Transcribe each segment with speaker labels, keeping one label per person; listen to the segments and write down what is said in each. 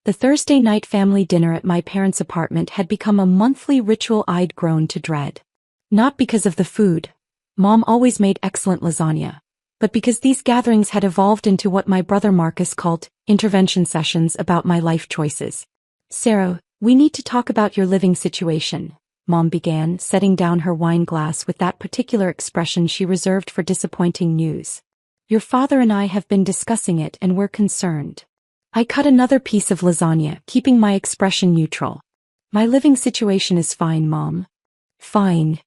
Speaker 1: The Thursday night family dinner at my parents' apartment had become a monthly ritual I'd grown to dread. Not because of the food. Mom always made excellent lasagna. But because these gatherings had evolved into what my brother Marcus called intervention sessions about my life choices. "Sarah, we need to talk about your living situation," Mom began, setting down her wine glass with that particular expression she reserved for disappointing news. "Your father and I have been discussing it and we're concerned." I cut another piece of lasagna, keeping my expression neutral. "My living situation is fine, Mom." "Fine."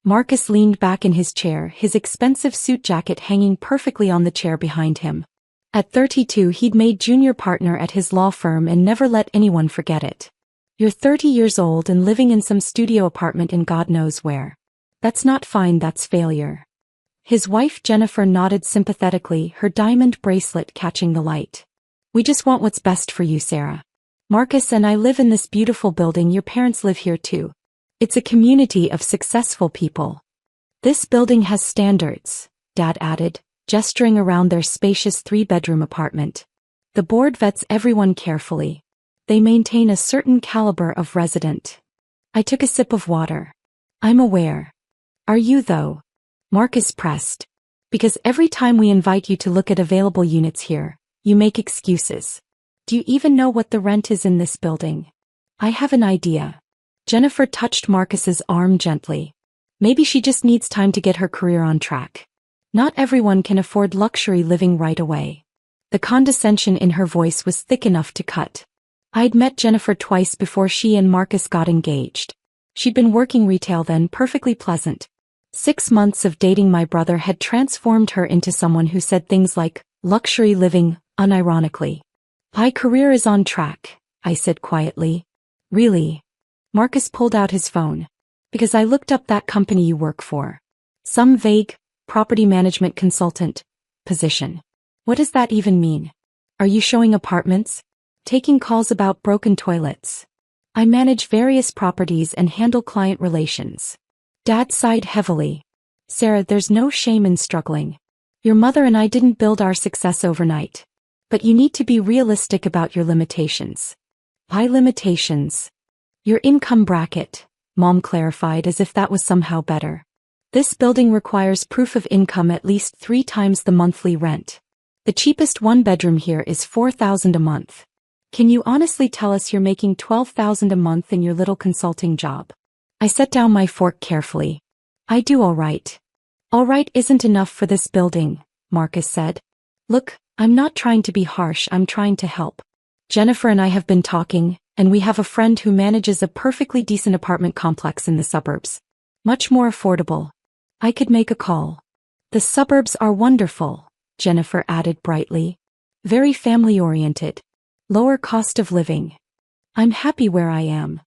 Speaker 1: Marcus leaned back in his chair, his expensive suit jacket hanging perfectly on the chair behind him. At 32 he'd made junior partner at his law firm and never let anyone forget it. "You're 30 years old and living in some studio apartment in God knows where. That's not fine, that's failure." His wife Jennifer nodded sympathetically, her diamond bracelet catching the light. "We just want what's best for you, Sarah. Marcus and I live in this beautiful building, your parents live here too. It's a community of successful people." "This building has standards," Dad added, gesturing around their spacious 3-bedroom apartment. "The board vets everyone carefully. They maintain a certain caliber of resident." I took a sip of water. "I'm aware. Are you though?" Marcus pressed. "Because every time we invite you to look at available units here, you make excuses. Do you even know what the rent is in this building?" "I have an idea." Jennifer touched Marcus's arm gently. "Maybe she just needs time to get her career on track. Not everyone can afford luxury living right away." The condescension in her voice was thick enough to cut. I'd met Jennifer twice before she and Marcus got engaged. She'd been working retail then, perfectly pleasant. 6 months of dating my brother had transformed her into someone who said things like, "luxury living," unironically. "My career is on track," I said quietly. "Really?" Marcus pulled out his phone. "Because I looked up that company you work for. Some vague, property management consultant position. What does that even mean? Are you showing apartments? Taking calls about broken toilets?" "I manage various properties and handle client relations." Dad sighed heavily. "Sarah, there's no shame in struggling. Your mother and I didn't build our success overnight. But you need to be realistic about your limitations." "My limitations?" "Your income bracket," Mom clarified as if that was somehow better. "This building requires proof of income at least 3 times the monthly rent. The cheapest 1-bedroom here is $4,000 a month. Can you honestly tell us you're making $12,000 a month in your little consulting job?" I set down my fork carefully. "I do all right." "All right isn't enough for this building," Marcus said. "Look, I'm not trying to be harsh, I'm trying to help. Jennifer and I have been talking, and we have a friend who manages a perfectly decent apartment complex in the suburbs. Much more affordable. I could make a call." "The suburbs are wonderful," Jennifer added brightly. "Very family-oriented. Lower cost of living. I'm happy where I am."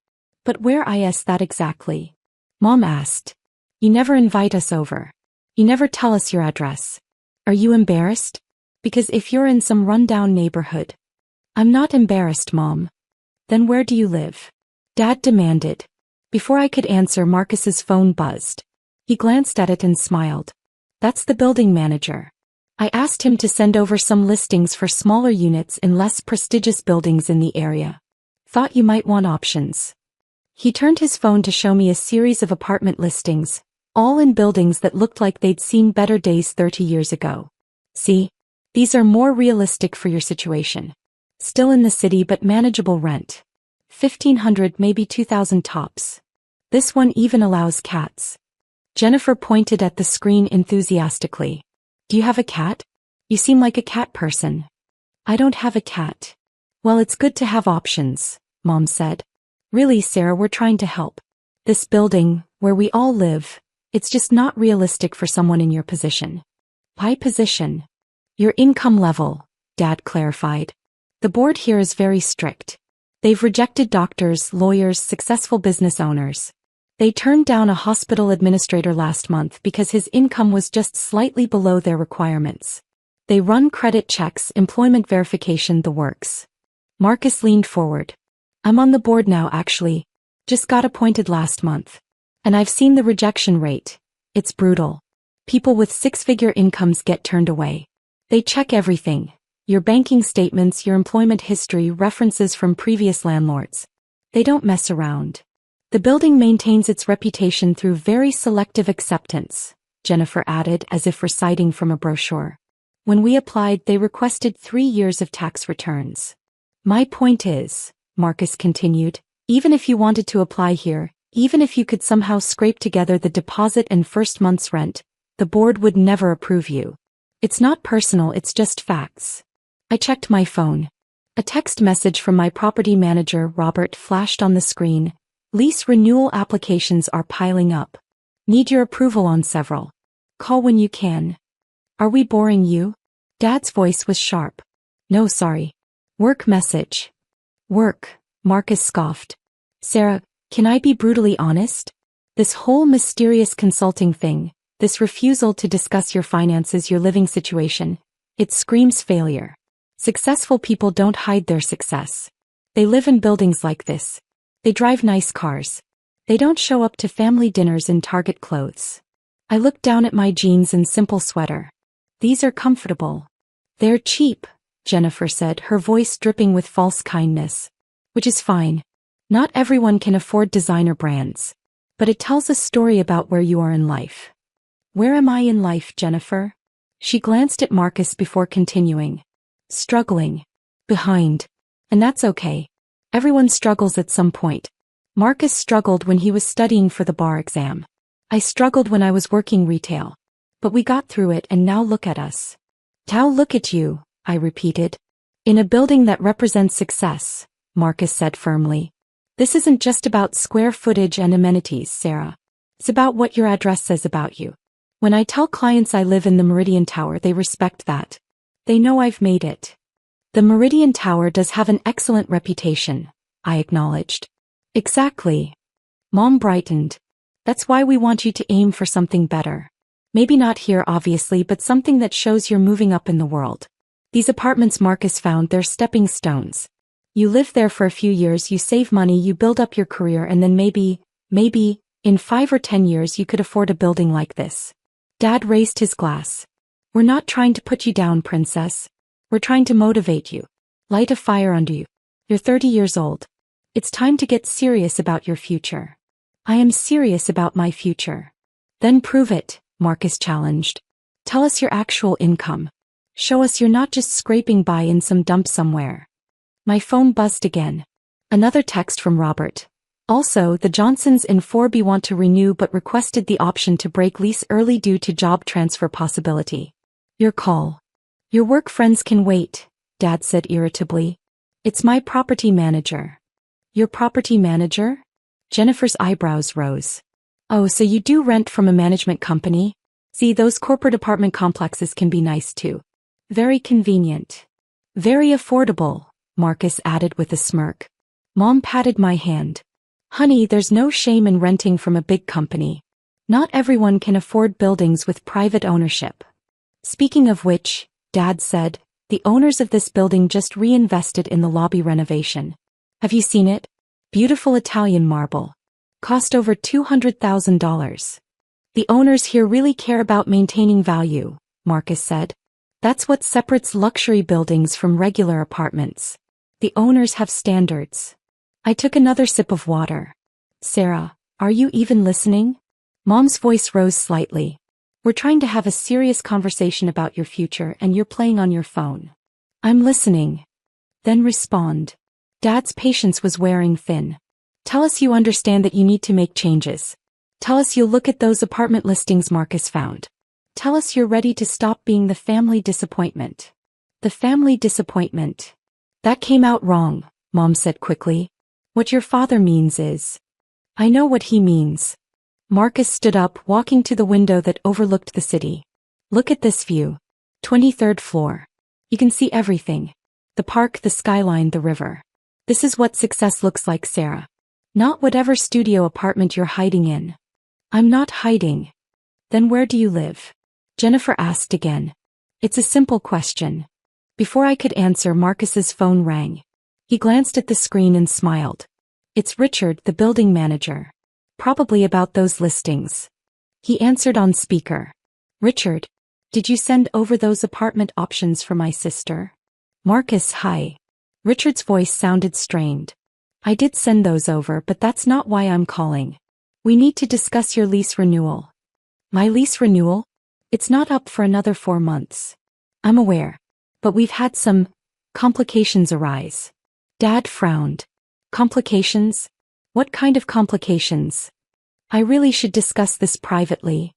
Speaker 1: "But where is that exactly?" Mom asked. "You never invite us over. You never tell us your address. Are you embarrassed? Because if you're in some rundown neighborhood..." "I'm not embarrassed, Mom." "Then where do you live?" Dad demanded. Before I could answer, Marcus's phone buzzed. He glanced at it and smiled. "That's the building manager. I asked him to send over some listings for smaller units in less prestigious buildings in the area. Thought you might want options." He turned his phone to show me a series of apartment listings, all in buildings that looked like they'd seen better days 30 years ago. "See? These are more realistic for your situation. Still in the city but manageable rent. 1,500, maybe 2,000 tops. This one even allows cats." Jennifer pointed at the screen enthusiastically. "Do you have a cat? You seem like a cat person." "I don't have a cat." "Well, it's good to have options," Mom said. "Really, Sarah, we're trying to help. This building, where we all live, it's just not realistic for someone in your position." "My position?" "Your income level," Dad clarified. "The board here is very strict. They've rejected doctors, lawyers, successful business owners. They turned down a hospital administrator last month because his income was just slightly below their requirements. They run credit checks, employment verification, the works." Marcus leaned forward. "I'm on the board now actually. Just got appointed last month. And I've seen the rejection rate. It's brutal. People with 6-figure incomes get turned away. They check everything. Your banking statements, your employment history, references from previous landlords. They don't mess around. The building maintains its reputation through very selective acceptance, Jennifer added as if reciting from a brochure. When we applied, they requested 3 years of tax returns. My point is, Marcus continued, even if you wanted to apply here, even if you could somehow scrape together the deposit and first month's rent, the board would never approve you. It's not personal, it's just facts. I checked my phone. A text message from my property manager, Robert, flashed on the screen. Lease renewal applications are piling up. Need your approval on several. Call when you can. Are we boring you? Dad's voice was sharp. No, sorry. Work message. Work, Marcus scoffed. Sarah, can I be brutally honest? This whole mysterious consulting thing, this refusal to discuss your finances, your living situation, it screams failure. Successful people don't hide their success. They live in buildings like this. They drive nice cars. They don't show up to family dinners in Target clothes. I looked down at my jeans and simple sweater. These are comfortable. They're cheap, Jennifer said, her voice dripping with false kindness. Which is fine. Not everyone can afford designer brands. But it tells a story about where you are in life. Where am I in life, Jennifer? She glanced at Marcus before continuing. Struggling. Behind. And that's okay. Everyone struggles at some point. Marcus struggled when he was studying for the bar exam. I struggled when I was working retail. But we got through it, and now look at us. Now look at you, I repeated. In a building that represents success, Marcus said firmly. This isn't just about square footage and amenities, Sarah. It's about what your address says about you. When I tell clients I live in the Meridian Tower, they respect that. They know I've made it. The Meridian Tower does have an excellent reputation, I acknowledged. Exactly. Mom brightened. That's why we want you to aim for something better. Maybe not here, obviously, but something that shows you're moving up in the world. These apartments Marcus found, they're stepping stones. You live there for a few years, you save money, you build up your career, and then maybe, in 5 or 10 years you could afford a building like this. Dad raised his glass. We're not trying to put you down, princess. We're trying to motivate you. Light a fire under you. You're 30 years old. It's time to get serious about your future. I am serious about my future. Then prove it, Marcus challenged. Tell us your actual income. Show us you're not just scraping by in some dump somewhere. My phone buzzed again. Another text from Robert. Also, the Johnsons in 4B want to renew but requested the option to break lease early due to job transfer possibility. Your call. Your work friends can wait, Dad said irritably. It's my property manager. Your property manager? Jennifer's eyebrows rose. Oh, so you do rent from a management company? See, those corporate apartment complexes can be nice too. Very convenient. Very affordable, Marcus added with a smirk. Mom patted my hand. Honey, there's no shame in renting from a big company. Not everyone can afford buildings with private ownership. Speaking of which, Dad said, the owners of this building just reinvested in the lobby renovation. Have you seen it? Beautiful Italian marble. Cost over $200,000. The owners here really care about maintaining value, Marcus said. That's what separates luxury buildings from regular apartments. The owners have standards. I took another sip of water. Sarah, are you even listening? Mom's voice rose slightly. We're trying to have a serious conversation about your future and you're playing on your phone. I'm listening. Then respond. Dad's patience was wearing thin. Tell us you understand that you need to make changes. Tell us you'll look at those apartment listings Marcus found. Tell us you're ready to stop being the family disappointment. The family disappointment. That came out wrong, Mom said quickly. What your father means is. I know what he means. Marcus stood up, walking to the window that overlooked the city. Look at this view. 23rd floor. You can see everything. The park, the skyline, the river. This is what success looks like, Sarah. Not whatever studio apartment you're hiding in. I'm not hiding. Then where do you live? Jennifer asked again. It's a simple question. Before I could answer, Marcus's phone rang. He glanced at the screen and smiled. It's Richard, the building manager. Probably about those listings. He answered on speaker. Richard, did you send over those apartment options for my sister? Marcus, hi. Richard's voice sounded strained. I did send those over, but that's not why I'm calling. We need to discuss your lease renewal. My lease renewal? It's not up for another 4 months. I'm aware. But we've had some complications arise. Dad frowned. Complications? What kind of complications? I really should discuss this privately.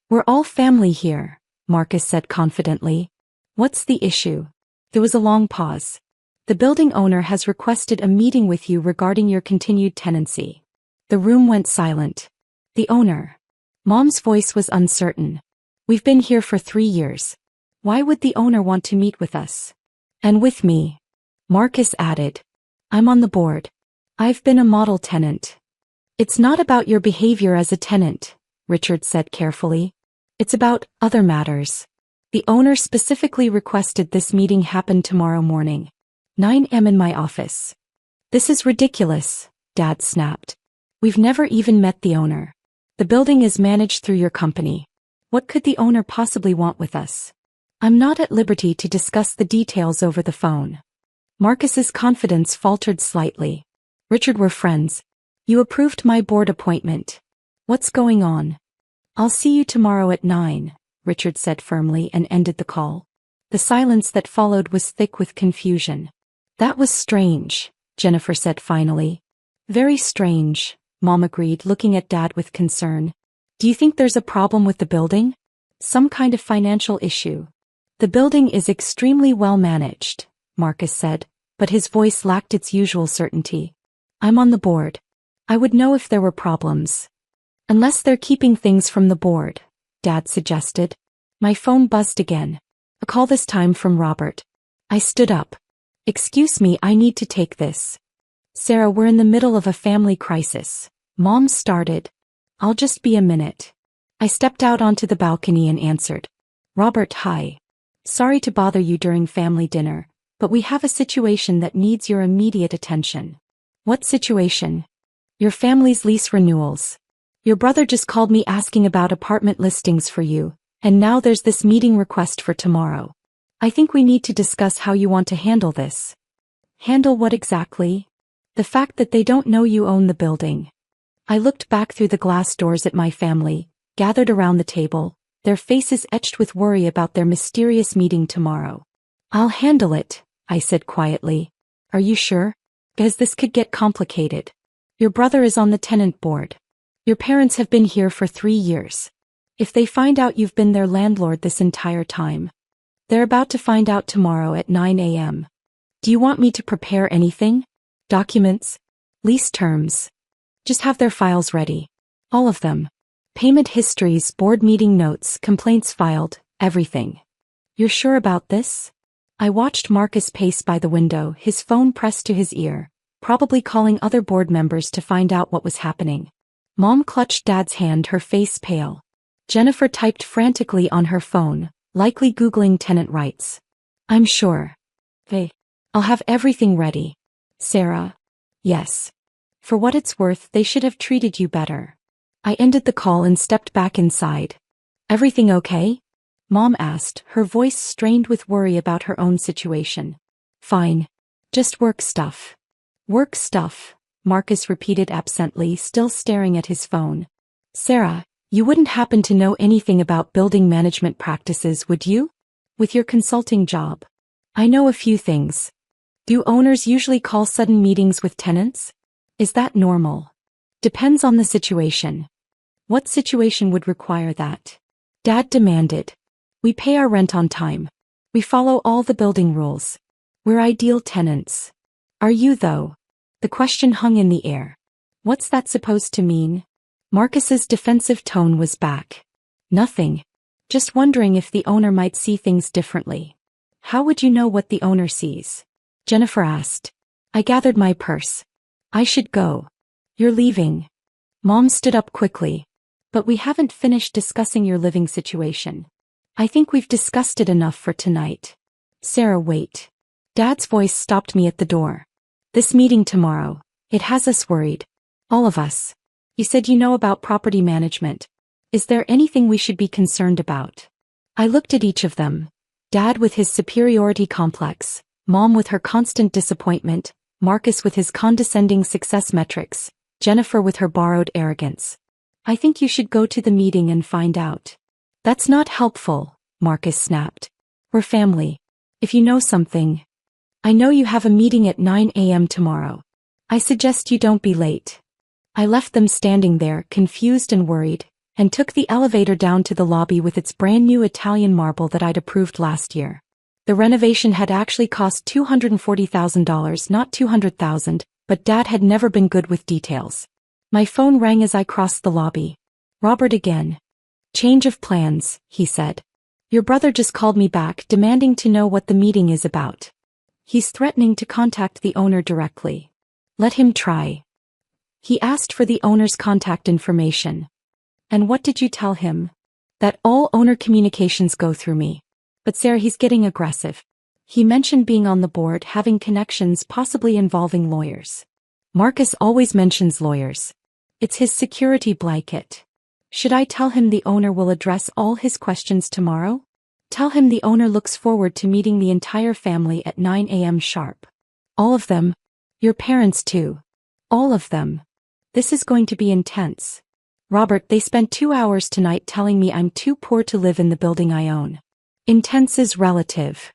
Speaker 1: We're all family here, Marcus said confidently. What's the issue? There was a long pause. The building owner has requested a meeting with you regarding your continued tenancy. The room went silent. The owner. Mom's voice was uncertain. We've been here for 3 years. Why would the owner want to meet with us? And with me. Marcus added. I'm on the board. I've been a model tenant. It's not about your behavior as a tenant, Richard said carefully. It's about other matters. The owner specifically requested this meeting happen tomorrow morning. 9 a.m. in my office. This is ridiculous, Dad snapped. We've never even met the owner. The building is managed through your company. What could the owner possibly want with us? I'm not at liberty to discuss the details over the phone. Marcus's confidence faltered slightly. Richard, we're friends. You approved my board appointment. What's going on? I'll see you tomorrow at 9, Richard said firmly and ended the call. The silence that followed was thick with confusion. That was strange, Jennifer said finally. Very strange, Mom agreed, looking at Dad with concern. Do you think there's a problem with the building? Some kind of financial issue? The building is extremely well managed, Marcus said, but his voice lacked its usual certainty. I'm on the board. I would know if there were problems. Unless they're keeping things from the board, Dad suggested. My phone buzzed again. A call this time from Robert. I stood up. Excuse me, I need to take this. Sarah, we're in the middle of a family crisis. Mom started. I'll just be a minute. I stepped out onto the balcony and answered. Robert, hi. Sorry to bother you during family dinner, but we have a situation that needs your immediate attention. What situation? Your family's lease renewals. Your brother just called me asking about apartment listings for you, and now there's this meeting request for tomorrow. I think we need to discuss how you want to handle this. Handle what exactly? The fact that they don't know you own the building. I looked back through the glass doors at my family, gathered around the table, their faces etched with worry about their mysterious meeting tomorrow. I'll handle it, I said quietly. Are you sure? Because this could get complicated. Your brother is on the tenant board. Your parents have been here for 3 years. If they find out you've been their landlord this entire time, they're about to find out tomorrow at 9 a.m. Do you want me to prepare anything? Documents? Lease terms? Just have their files ready. All of them. Payment histories, board meeting notes, complaints filed, everything. You're sure about this? I watched Marcus pace by the window, his phone pressed to his ear, probably calling other board members to find out what was happening. Mom clutched Dad's hand, her face pale. Jennifer typed frantically on her phone, likely Googling tenant rights. I'm sure. I'll have everything ready. Sarah? Yes. For what it's worth, they should have treated you better. I ended the call and stepped back inside. Everything okay? Mom asked, her voice strained with worry about her own situation. Fine. Just work stuff. Work stuff, Marcus repeated absently, still staring at his phone. Sarah, you wouldn't happen to know anything about building management practices, would you? With your consulting job. I know a few things. Do owners usually call sudden meetings with tenants? Is that normal? Depends on the situation. What situation would require that? Dad demanded. We pay our rent on time. We follow all the building rules. We're ideal tenants. Are you though? The question hung in the air. What's that supposed to mean? Marcus's defensive tone was back. Nothing. Just wondering if the owner might see things differently. How would you know what the owner sees? Jennifer asked. I gathered my purse. I should go. You're leaving. Mom stood up quickly. But we haven't finished discussing your living situation. I think we've discussed it enough for tonight. Sarah, wait. Dad's voice stopped me at the door. This meeting tomorrow, it has us worried. All of us. You said you know about property management. Is there anything we should be concerned about? I looked at each of them. Dad with his superiority complex, Mom with her constant disappointment, Marcus with his condescending success metrics, Jennifer with her borrowed arrogance. I think you should go to the meeting and find out. That's not helpful, Marcus snapped. We're family. If you know something. I know you have a meeting at 9 a.m. tomorrow. I suggest you don't be late. I left them standing there, confused and worried, and took the elevator down to the lobby with its brand new Italian marble that I'd approved last year. The renovation had actually cost $240,000, not $200,000, but Dad had never been good with details. My phone rang as I crossed the lobby. Robert again. Change of plans, he said. Your brother just called me back, demanding to know what the meeting is about. He's threatening to contact the owner directly. Let him try. He asked for the owner's contact information. And what did you tell him? That all owner communications go through me. But Sarah, he's getting aggressive. He mentioned being on the board, having connections possibly involving lawyers. Marcus always mentions lawyers. It's his security blanket. Should I tell him the owner will address all his questions tomorrow? Tell him the owner looks forward to meeting the entire family at 9 a.m. sharp. All of them. Your parents too. All of them. This is going to be intense. Robert, they spent 2 hours tonight telling me I'm too poor to live in the building I own. Intense is relative.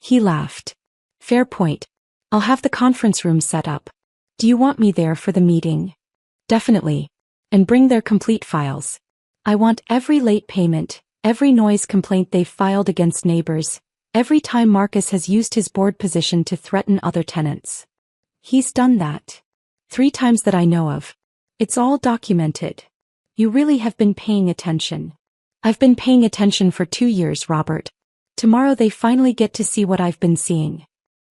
Speaker 1: He laughed. Fair point. I'll have the conference room set up. Do you want me there for the meeting? Definitely. And bring their complete files. I want every late payment, every noise complaint they've filed against neighbors, every time Marcus has used his board position to threaten other tenants. He's done that. 3 times that I know of. It's all documented. You really have been paying attention. I've been paying attention for 2 years, Robert. Tomorrow they finally get to see what I've been seeing.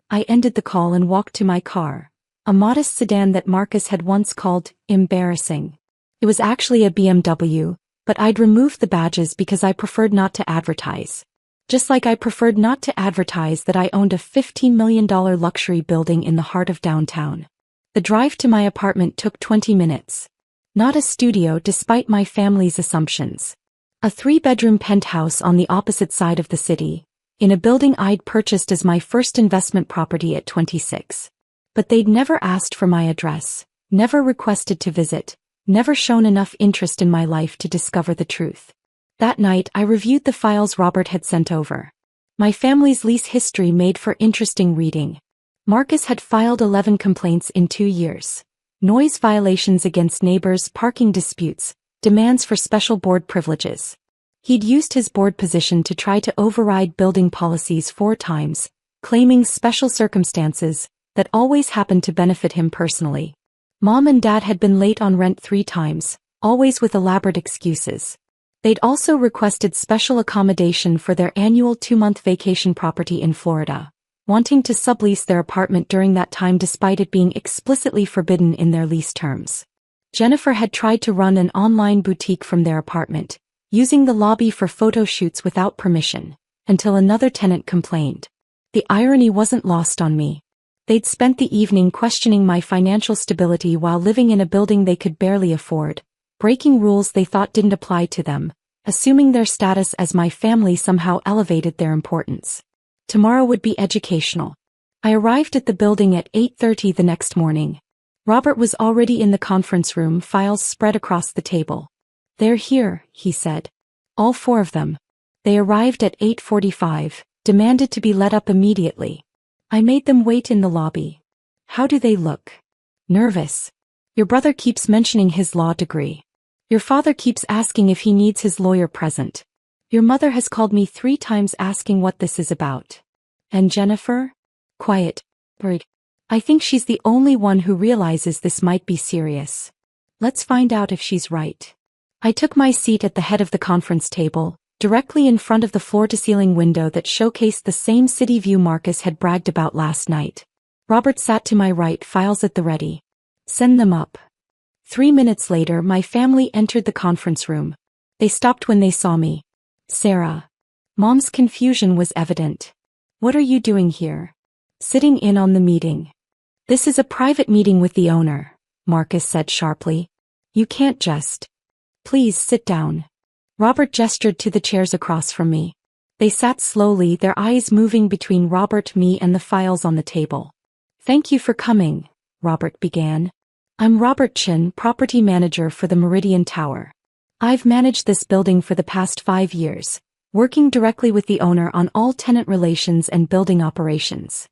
Speaker 1: I ended the call and walked to my car, a modest sedan that Marcus had once called embarrassing. It was actually a BMW, but I'd removed the badges because I preferred not to advertise. Just like I preferred not to advertise that I owned a $15 million luxury building in the heart of downtown. The drive to my apartment took 20 minutes. Not a studio despite my family's assumptions. A 3-bedroom penthouse on the opposite side of the city, in a building I'd purchased as my first investment property at 26. But they'd never asked for my address, never requested to visit, never shown enough interest in my life to discover the truth. That night I reviewed the files Robert had sent over. My family's lease history made for interesting reading. Marcus had filed 11 complaints in 2 years. Noise violations against neighbors, parking disputes, demands for special board privileges. He'd used his board position to try to override building policies 4 times, claiming special circumstances that always happened to benefit him personally. Mom and Dad had been late on rent 3 times, always with elaborate excuses. They'd also requested special accommodation for their annual 2-month vacation property in Florida, wanting to sublease their apartment during that time despite it being explicitly forbidden in their lease terms. Jennifer had tried to run an online boutique from their apartment, using the lobby for photo shoots without permission, until another tenant complained. The irony wasn't lost on me. They'd spent the evening questioning my financial stability while living in a building they could barely afford, breaking rules they thought didn't apply to them, assuming their status as my family somehow elevated their importance. Tomorrow would be educational. I arrived at the building at 8:30 the next morning. Robert was already in the conference room, files spread across the table. They're here, he said. All 4 of them. They arrived at 8:45, demanded to be let up immediately. I made them wait in the lobby. How do they look? Nervous. Your brother keeps mentioning his law degree. Your father keeps asking if he needs his lawyer present. Your mother has called me 3 times asking what this is about. And Jennifer? Quiet. Worried. I think she's the only one who realizes this might be serious. Let's find out if she's right. I took my seat at the head of the conference table, directly in front of the floor-to-ceiling window that showcased the same city view Marcus had bragged about last night. Robert sat to my right, files at the ready. Send them up. 3 minutes later, my family entered the conference room. They stopped when they saw me. Sarah. Mom's confusion was evident. What are you doing here? Sitting in on the meeting. This is a private meeting with the owner, Marcus said sharply. You can't just. Please sit down. Robert gestured to the chairs across from me. They sat slowly, their eyes moving between Robert, me, and the files on the table. "Thank you for coming," Robert began. "I'm Robert Chin, property manager for the Meridian Tower. I've managed this building for the past 5 years, working directly with the owner on all tenant relations and building operations."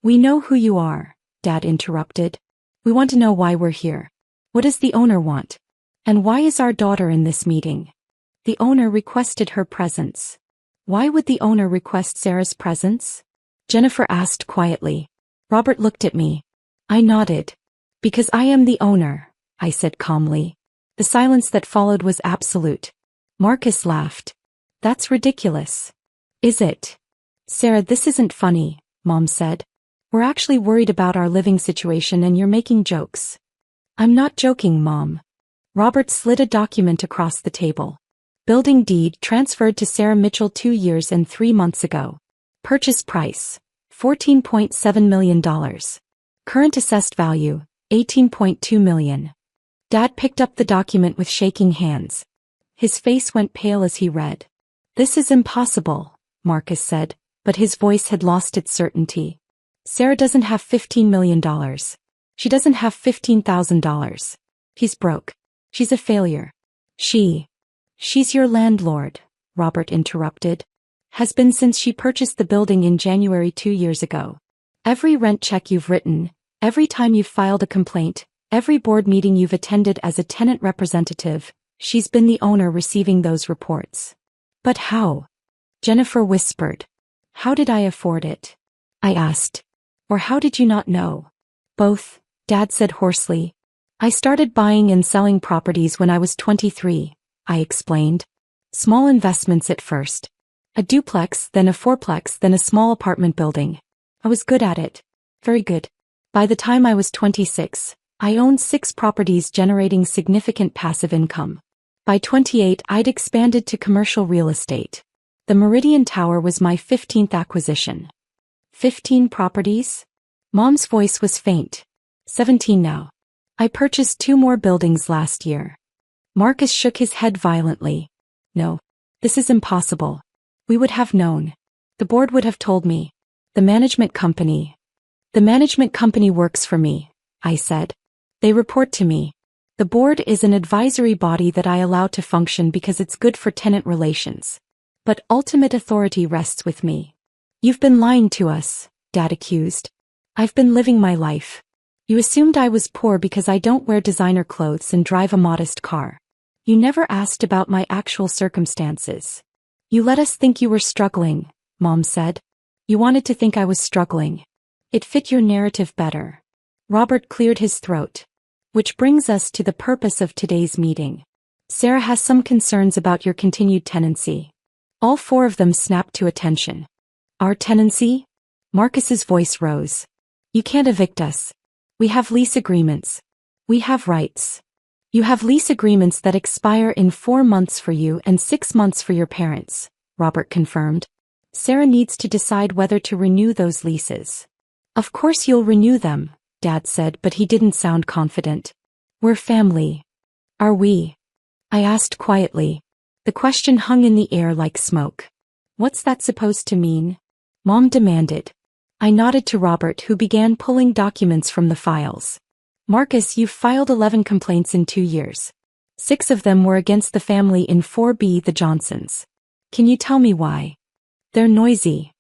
Speaker 1: "We know who you are," Dad interrupted. "We want to know why we're here. What does the owner want? And why is our daughter in this meeting?" "The owner requested her presence." "Why would the owner request Sarah's presence?" Jennifer asked quietly. Robert looked at me. I nodded. "Because I am the owner," I said calmly. The silence that followed was absolute. Marcus laughed. "That's ridiculous." "Is it?" "Sarah, this isn't funny," Mom said. "We're actually worried about our living situation and you're making jokes." "I'm not joking, Mom." Robert slid a document across the table. "Building deed transferred to Sarah Mitchell 2 years and 3 months ago. Purchase price, $14.7 million. Current assessed value, $18.2 million. Dad picked up the document with shaking hands. His face went pale as he read. "This is impossible," Marcus said, but his voice had lost its certainty. "Sarah doesn't have $15 million. She doesn't have $15,000. He's broke. She's a failure. She's your landlord," Robert interrupted. "Has been since she purchased the building in January 2 years ago. Every rent check you've written, every time you've filed a complaint, every board meeting you've attended as a tenant representative, she's been the owner receiving those reports." "But how?" Jennifer whispered. "How did I afford it?" I asked. "Or how did you not know?" "Both," Dad said hoarsely. "I started buying and selling properties when I was 23, I explained. Small investments at first. A duplex, then a fourplex, then a small apartment building. I was good at it. Very good. By the time I was 26, I owned 6 properties generating significant passive income. By 28, I'd expanded to commercial real estate. The Meridian Tower was my 15th acquisition." 15 properties? Mom's voice was faint. 17 now. I purchased 2 more buildings last year. Marcus shook his head violently. "No. This is impossible. We would have known. The board would have told me. The management company works for me," I said. "They report to me. The board is an advisory body that I allow to function because it's good for tenant relations. But ultimate authority rests with me." "You've been lying to us," Dad accused. "I've been living my life. You assumed I was poor because I don't wear designer clothes and drive a modest car. You never asked about my actual circumstances. You let us think you were struggling," Mom said. "You wanted to think I was struggling. It fit your narrative better." Robert cleared his throat. "Which brings us to the purpose of today's meeting. Sarah has some concerns about your continued tenancy." All 4 of them snapped to attention. "Our tenancy?" Marcus's voice rose. "You can't evict us. We have lease agreements. We have rights." "You have lease agreements that expire in 4 months for you and 6 months for your parents," Robert confirmed. "Sarah needs to decide whether to renew those leases." "Of course you'll renew them," Dad said, but he didn't sound confident. "We're family." "Are we?" I asked quietly. The question hung in the air like smoke. "What's that supposed to mean?" Mom demanded. I nodded to Robert, who began pulling documents from the files. "Marcus, you've filed 11 complaints in 2 years. 6 of them were against the family in 4B, the Johnsons. Can you tell me why?" "They're noisy."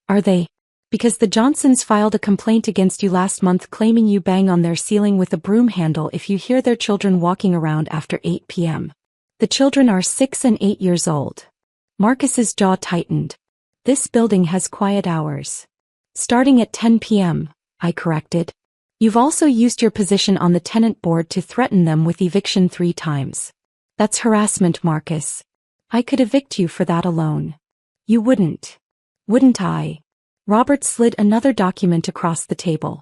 Speaker 1: "Are they?" "Because the Johnsons filed a complaint against you last month claiming you bang on their ceiling with a broom handle if you hear their children walking around after 8 p.m. The children are 6 and 8 years old." Marcus's jaw tightened. "This building has quiet hours." "Starting at 10 p.m., I corrected. "You've also used your position on the tenant board to threaten them with eviction 3 times. That's harassment, Marcus. I could evict you for that alone." "You wouldn't." "Wouldn't I?" Robert slid another document across the table.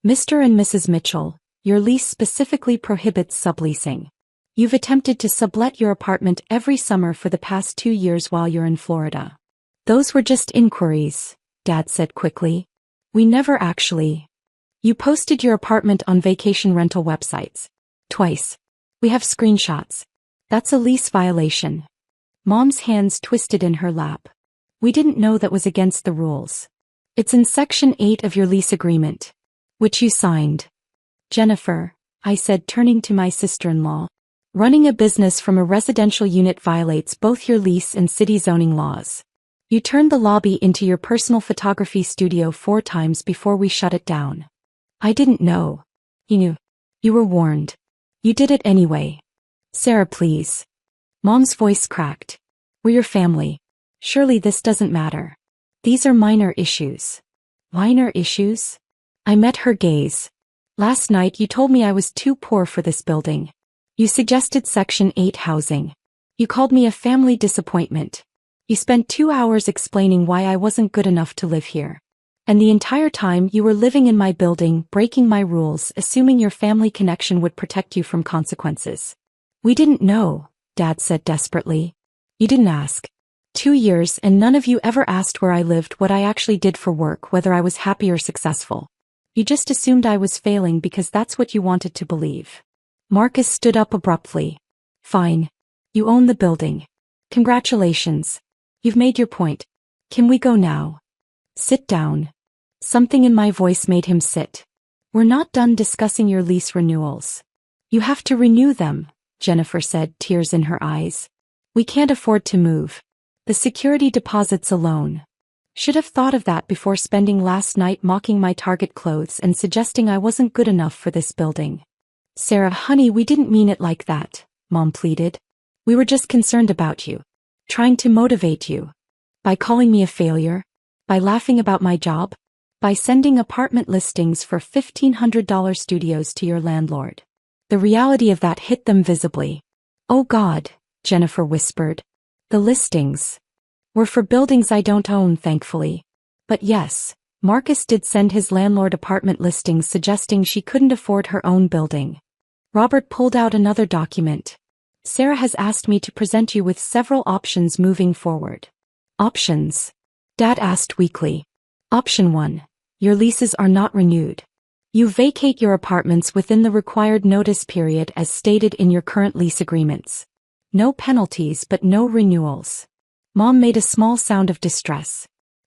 Speaker 1: "Mr. and Mrs. Mitchell, your lease specifically prohibits subleasing. You've attempted to sublet your apartment every summer for the past 2 years while you're in Florida." "Those were just inquiries," Dad said quickly. "We never actually." "You posted your apartment on vacation rental websites. Twice. We have screenshots. That's a lease violation." Mom's hands twisted in her lap. We didn't know that was against the rules. It's in Section 8 of your lease agreement, which you signed. Jennifer, I said, turning to my sister-in-law. Running a business from a residential unit violates both your lease and city zoning laws. You turned the lobby into your personal photography studio 4 times before we shut it down. I didn't know. You knew. You were warned. You did it anyway. Sarah, please. Mom's voice cracked. We're your family. Surely this doesn't matter. These are minor issues. Minor issues? I met her gaze. Last night you told me I was too poor for this building. You suggested Section 8 housing. You called me a family disappointment. You spent 2 hours explaining why I wasn't good enough to live here. And the entire time you were living in my building, breaking my rules, assuming your family connection would protect you from consequences. We didn't know, Dad said desperately. You didn't ask. 2 years and none of you ever asked where I lived, what I actually did for work, whether I was happy or successful. You just assumed I was failing because that's what you wanted to believe. Marcus stood up abruptly. Fine. You own the building. Congratulations. You've made your point. Can we go now? Sit down. Something in my voice made him sit. We're not done discussing your lease renewals. You have to renew them, Jennifer said, tears in her eyes. We can't afford to move. The security deposits alone. Should have thought of that before spending last night mocking my Target clothes and suggesting I wasn't good enough for this building. Sarah, honey, we didn't mean it like that, Mom pleaded. We were just concerned about you. Trying to motivate you. By calling me a failure? By laughing about my job? By sending apartment listings for $1,500 studios to your landlord. The reality of that hit them visibly. Oh God, Jennifer whispered. The listings were for buildings I don't own, thankfully. But yes, Marcus did send his landlord apartment listings suggesting she couldn't afford her own building. Robert pulled out another document. Sarah has asked me to present you with several options moving forward. Options? Dad asked weakly. Option 1. Your leases are not renewed. You vacate your apartments within the required notice period as stated in your current lease agreements. No penalties but no renewals. Mom made a small sound of distress.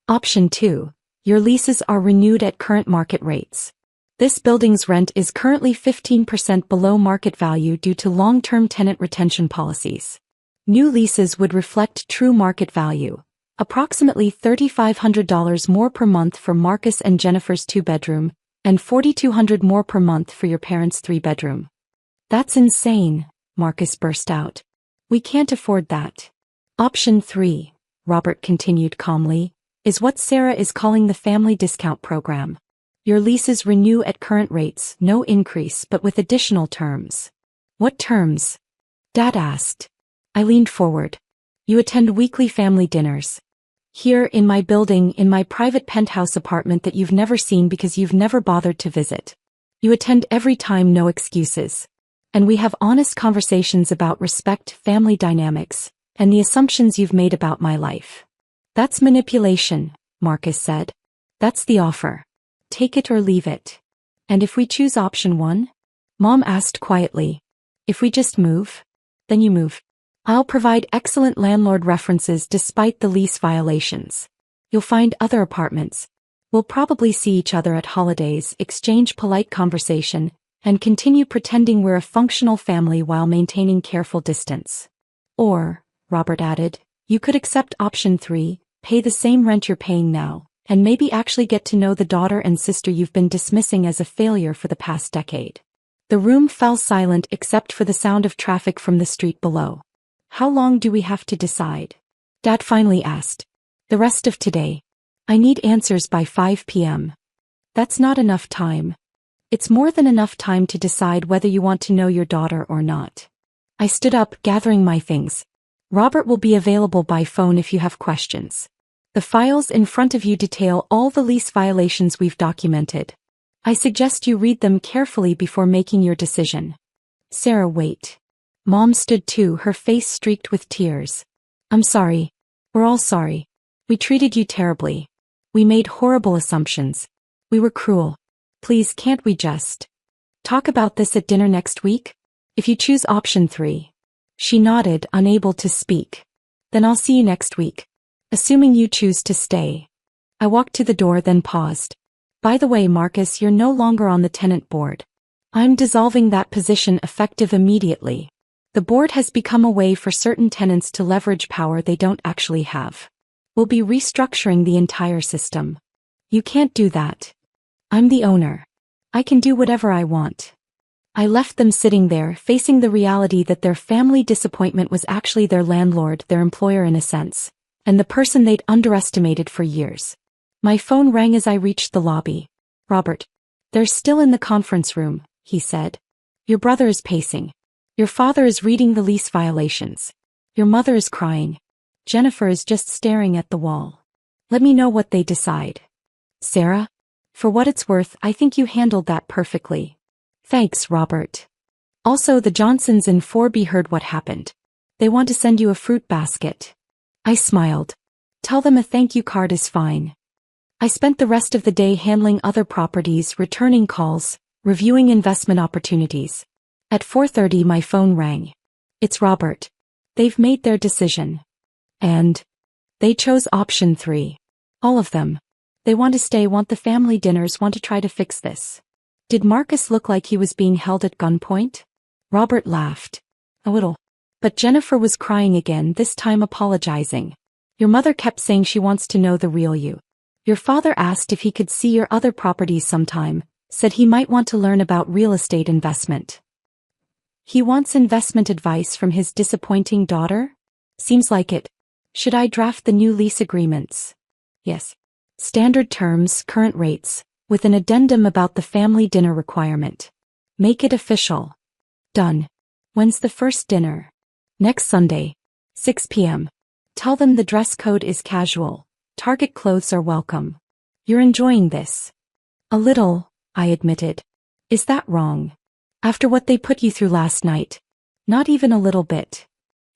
Speaker 1: Option 2. Your leases are renewed at current market rates. This building's rent is currently 15% below market value due to long-term tenant retention policies. New leases would reflect true market value, approximately $3,500 more per month for Marcus and Jennifer's 2-bedroom, and $4,200 more per month for your parents' 3-bedroom. That's insane, Marcus burst out. We can't afford that. Option 3, Robert continued calmly, is what Sarah is calling the family discount program. Your leases renew at current rates, no increase but with additional terms. What terms? Dad asked. I leaned forward. You attend weekly family dinners. Here in my building, in my private penthouse apartment that you've never seen because you've never bothered to visit. You attend every time, no excuses. And we have honest conversations about respect, family dynamics, and the assumptions you've made about my life. That's manipulation, Marcus said. That's the offer. Take it or leave it. And if we choose option 1? Mom asked quietly. If we just move? Then you move. I'll provide excellent landlord references despite the lease violations. You'll find other apartments. We'll probably see each other at holidays, exchange polite conversation, and continue pretending we're a functional family while maintaining careful distance. Or, Robert added, you could accept option 3, pay the same rent you're paying now, and maybe actually get to know the daughter and sister you've been dismissing as a failure for the past decade. The room fell silent except for the sound of traffic from the street below. How long do we have to decide? Dad finally asked. The rest of today. I need answers by 5 p.m. That's not enough time. It's more than enough time to decide whether you want to know your daughter or not. I stood up, gathering my things. Robert will be available by phone if you have questions. The files in front of you detail all the lease violations we've documented. I suggest you read them carefully before making your decision. Sarah, wait. Mom stood too, her face streaked with tears. I'm sorry. We're all sorry. We treated you terribly. We made horrible assumptions. We were cruel. Please, can't we just talk about this at dinner next week? If you choose option 3. She nodded, unable to speak. Then I'll see you next week. Assuming you choose to stay. I walked to the door then paused. By the way, Marcus, you're no longer on the tenant board. I'm dissolving that position effective immediately. The board has become a way for certain tenants to leverage power they don't actually have. We'll be restructuring the entire system. You can't do that. I'm the owner. I can do whatever I want. I left them sitting there, facing the reality that their family disappointment was actually their landlord, their employer in a sense, and the person they'd underestimated for years. My phone rang as I reached the lobby. Robert. They're still in the conference room, he said. Your brother is pacing. Your father is reading the lease violations. Your mother is crying. Jennifer is just staring at the wall. Let me know what they decide. Sarah? For what it's worth, I think you handled that perfectly. Thanks, Robert. Also, the Johnsons in 4B heard what happened. They want to send you a fruit basket. I smiled. Tell them a thank you card is fine. I spent the rest of the day handling other properties, returning calls, reviewing investment opportunities. At 4:30 my phone rang. It's Robert. They've made their decision. And they chose option 3. All of them. They want to stay, want the family dinners, want to try to fix this. Did Marcus look like he was being held at gunpoint? Robert laughed. A little. But Jennifer was crying again, this time apologizing. Your mother kept saying she wants to know the real you. Your father asked if he could see your other properties sometime, said he might want to learn about real estate investment. He wants investment advice from his disappointing daughter? Seems like it. Should I draft the new lease agreements? Yes. Standard terms, current rates, with an addendum about the family dinner requirement. Make it official. Done. When's the first dinner? Next Sunday. 6 p.m. Tell them the dress code is casual. Target clothes are welcome. You're enjoying this. A little, I admitted. Is that wrong? After what they put you through last night? Not even a little bit.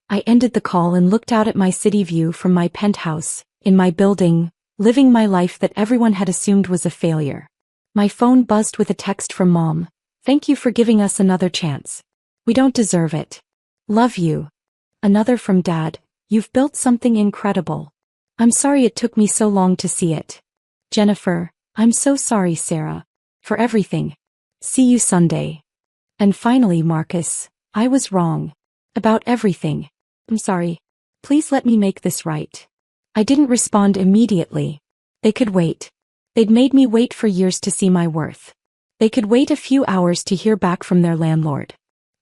Speaker 1: I ended the call and looked out at my city view from my penthouse, in my building, living my life that everyone had assumed was a failure. My phone buzzed with a text from Mom. Thank you for giving us another chance. We don't deserve it. Love you. Another from Dad. You've built something incredible. I'm sorry it took me so long to see it. Jennifer, I'm so sorry, Sarah. For everything. See you Sunday. And finally, Marcus, I was wrong. About everything. I'm sorry. Please let me make this right. I didn't respond immediately. They could wait. They'd made me wait for years to see my worth. They could wait a few hours to hear back from their landlord.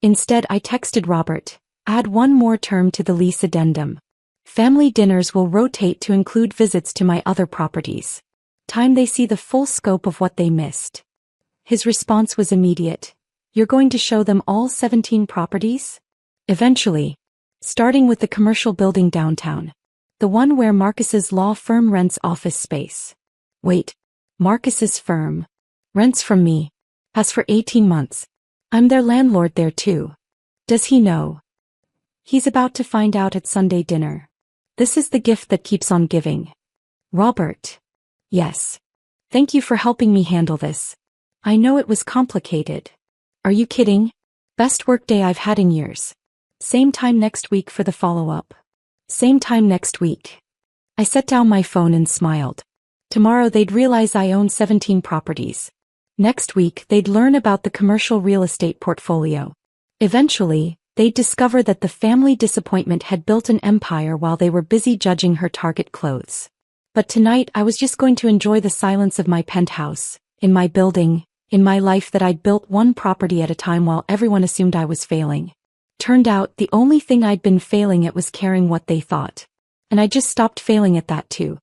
Speaker 1: Instead, I texted Robert. Add one more term to the lease addendum. Family dinners will rotate to include visits to my other properties. Time they see the full scope of what they missed. His response was immediate. You're going to show them all 17 properties? Eventually. Starting with the commercial building downtown. The one where Marcus's law firm rents office space. Wait. Marcus's firm. Rents from me. Has for 18 months. I'm their landlord there too. Does he know? He's about to find out at Sunday dinner. This is the gift that keeps on giving. Robert. Yes. Thank you for helping me handle this. I know it was complicated. Are you kidding? Best workday I've had in years. Same time next week for the follow-up. Same time next week. I set down my phone and smiled. Tomorrow they'd realize I own 17 properties. Next week they'd learn about the commercial real estate portfolio. Eventually, they'd discover that the family disappointment had built an empire while they were busy judging her Target clothes. But tonight I was just going to enjoy the silence of my penthouse, in my building, in my life that I'd built one property at a time while everyone assumed I was failing. Turned out the only thing I'd been failing at was caring what they thought. And I just stopped failing at that too.